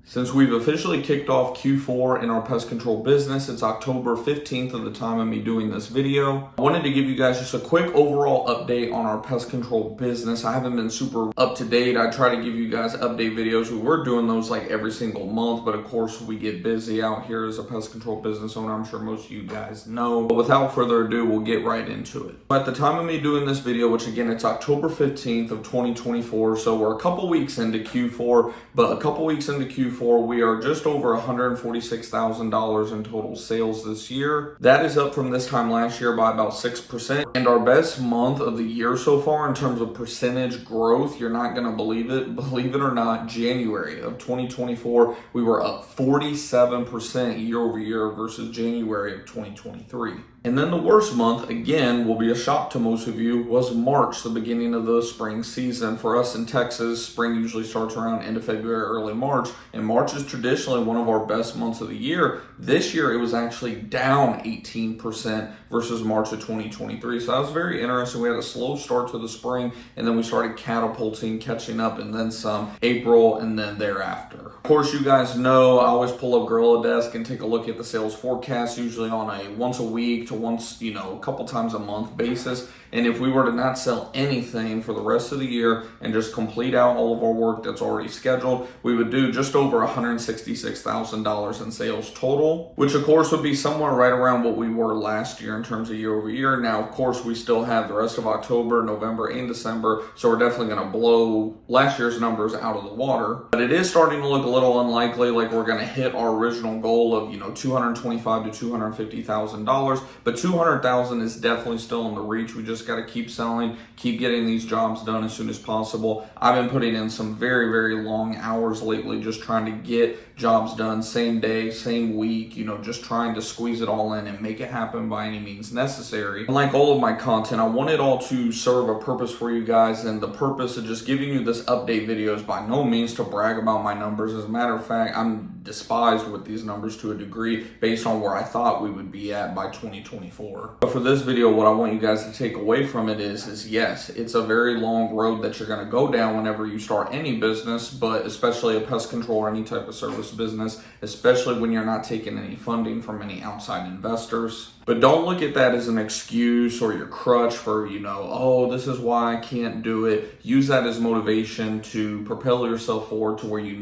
Since we've officially kicked off Q4 in our pest control business, it's October 15th at the time of me doing this video. I wanted to give you guys just a quick overall update on our pest control business. I haven't been super up to date. I try to give you guys update videos. We're doing those like every single month, but of course we get busy out here as a pest control business owner. I'm sure most of you guys know. But without further ado, we'll get right into it. At the time of me doing this video, which again, it's October 15th of 2024, so we're a couple weeks into Q4, but a couple weeks into Q4, we are just over $146,000 in total sales this year. That is up from this time last year by about 6%. And our best month of the year so far in terms of percentage growth, you're not going to believe it or not, January of 2024, we were up 47% year over year versus January of 2023. And then the worst month, again, will be a shock to most of you, was March, the beginning of the spring season. For us in Texas, spring usually starts around end of February, early March, and March is traditionally one of our best months of the year. This year, it was actually down 18% versus March of 2023. So that was very interesting. We had a slow start to the spring, and then we started catapulting, catching up, and then some April, and then thereafter. Of course, you guys know I always pull up GorillaDesk and take a look at the sales forecast, usually on a once a week to once, a couple times a month basis. And if we were to not sell anything for the rest of the year and just complete out all of our work that's already scheduled, we would do just over $166,000 in sales total, which of course would be somewhere right around what we were last year in terms of year over year. Now, of course, we still have the rest of October, November, and December, so we're definitely going to blow last year's numbers out of the water. But it is starting to look a little unlikely, like we're going to hit our original goal of, $225,000 to $250,000, but $200,000 is definitely still in the reach. We just got to keep selling, keep getting these jobs done as soon as possible. I've been putting in some very, very long hours lately, just trying to get jobs done same day, same week, just trying to squeeze it all in and make it happen by any means necessary. And like all of my content, I want it all to serve a purpose for you guys, and the purpose of just giving you this update video is by no means to brag about my numbers. As a matter of fact, I'm despised with these numbers to a degree based on where I thought we would be at by 2024. But for this video, what I want you guys to take away from it is yes, it's a very long road that you're going to go down whenever you start any business, but especially a pest control or any type of service business, especially when you're not taking any funding from any outside investors. But don't look at that as an excuse or your crutch for, oh, this is why I can't do it. Use that as motivation to propel yourself forward to where you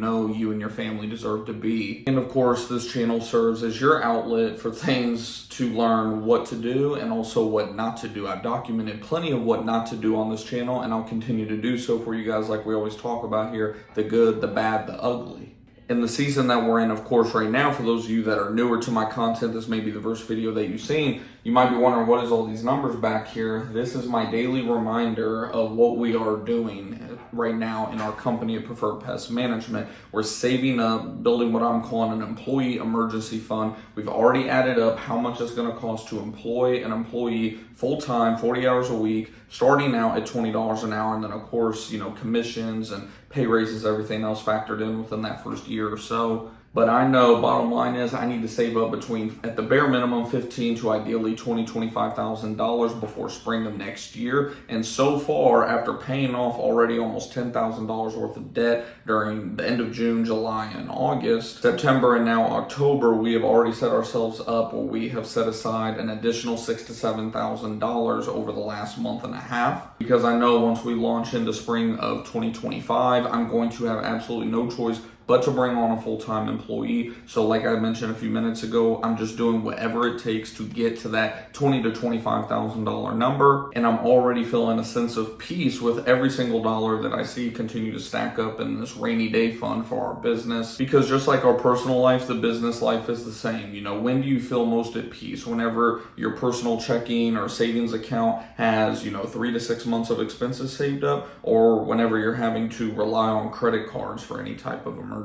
and your family deserve to be. And of course, this channel serves as your outlet for things to learn what to do and also what not to do. I've documented plenty of what not to do on this channel, and I'll continue to do so for you guys like we always talk about here, the good, the bad, the ugly. In the season that we're in, of course, right now, for those of you that are newer to my content, this may be the first video that you've seen, you might be wondering, what is all these numbers back here? This is my daily reminder of what we are doing right now in our company at Preferred Pest Management. We're saving up, building what I'm calling an employee emergency fund. We've already added up how much it's going to cost to employ an employee full-time, 40 hours a week, starting out at $20 an hour. And then, of course, commissions and pay raises, everything else factored in within that first year or so. But I know, bottom line is, I need to save up between, at the bare minimum, $15,000 to ideally $25,000 before spring of next year. And so far, after paying off already almost $10,000 worth of debt during the end of June, July, and August, September, and now October, we have already set ourselves up where we have set aside an additional $6,000 to $7,000 over the last month and a half. Because I know once we launch into spring of 2025, I'm going to have absolutely no choice but to bring on a full-time employee. So like I mentioned a few minutes ago, I'm just doing whatever it takes to get to that $20,000 to $25,000 number. And I'm already feeling a sense of peace with every single dollar that I see continue to stack up in this rainy day fund for our business. Because just like our personal life, the business life is the same. When do you feel most at peace? Whenever your personal checking or savings account has, 3 to 6 months of expenses saved up, or whenever you're having to rely on credit cards for any type of emergency.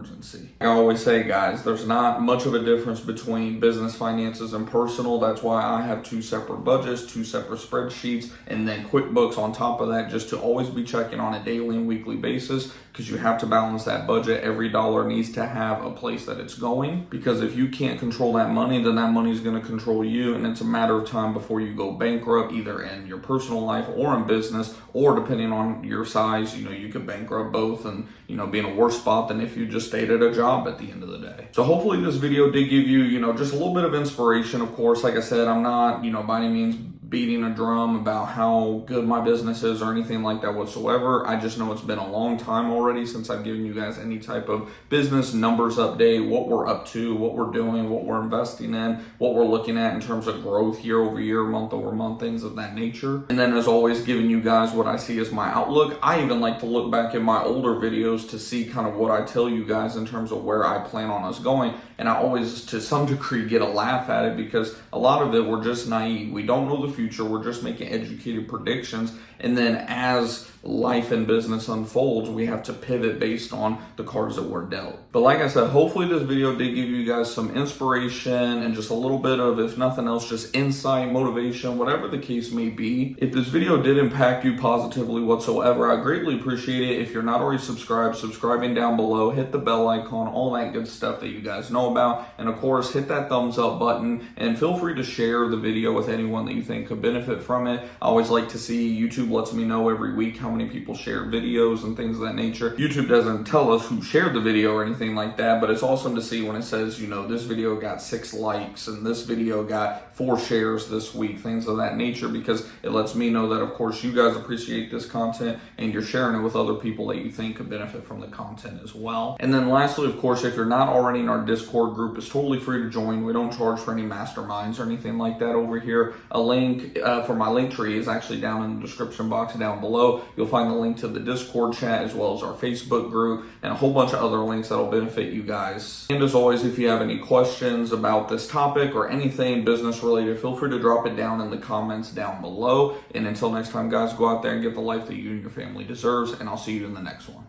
I always say, guys, there's not much of a difference between business finances and personal. That's why I have 2 separate budgets, 2 separate spreadsheets, and then QuickBooks on top of that, just to always be checking on a daily and weekly basis, because you have to balance that budget. Every dollar needs to have a place that it's going, because if you can't control that money, then that money is going to control you, and it's a matter of time before you go bankrupt, either in your personal life or in business, or depending on your size, you could bankrupt both and, be in a worse spot than if you just just stayed at a job at the end of the day. So hopefully this video did give you, just a little bit of inspiration. Of course, like I said, I'm not, by any means beating a drum about how good my business is or anything like that whatsoever. I just know it's been a long time already since I've given you guys any type of business numbers update, what we're up to, what we're doing, what we're investing in, what we're looking at in terms of growth year over year, month over month, things of that nature. And then as always, giving you guys what I see as my outlook. I even like to look back at my older videos to see kind of what I tell you guys in terms of where I plan on us going. And I always, to some degree, get a laugh at it because a lot of it, we're just naive. We don't know the future. We're just making educated predictions. And then as life and business unfolds, we have to pivot based on the cards that we're dealt. But like I said, hopefully this video did give you guys some inspiration and just a little bit of, if nothing else, just insight, motivation, whatever the case may be. If this video did impact you positively whatsoever, I greatly appreciate it. If you're not already subscribed, subscribing down below, hit the bell icon, all that good stuff that you guys know about. And of course, hit that thumbs up button and feel free to share the video with anyone that you think could benefit from it. I always like to see, YouTube lets me know every week how many people share videos and things of that nature. YouTube doesn't tell us who shared the video or anything like that, but it's awesome to see when it says, this video got 6 likes and this video got 4 shares this week, things of that nature, because it lets me know that, of course, you guys appreciate this content and you're sharing it with other people that you think could benefit from the content as well. And then lastly, of course, if you're not already in our Discord group, it's totally free to join. We don't charge for any masterminds or anything like that over here. A link for my LinkTree is actually down in the description box down below. You'll find the link to the Discord chat as well as our Facebook group and a whole bunch of other links that'll benefit you guys. And as always, if you have any questions about this topic or anything business related, feel free to drop it down in the comments down below. And until next time, guys, go out there and get the life that you and your family deserves, and I'll see you in the next one.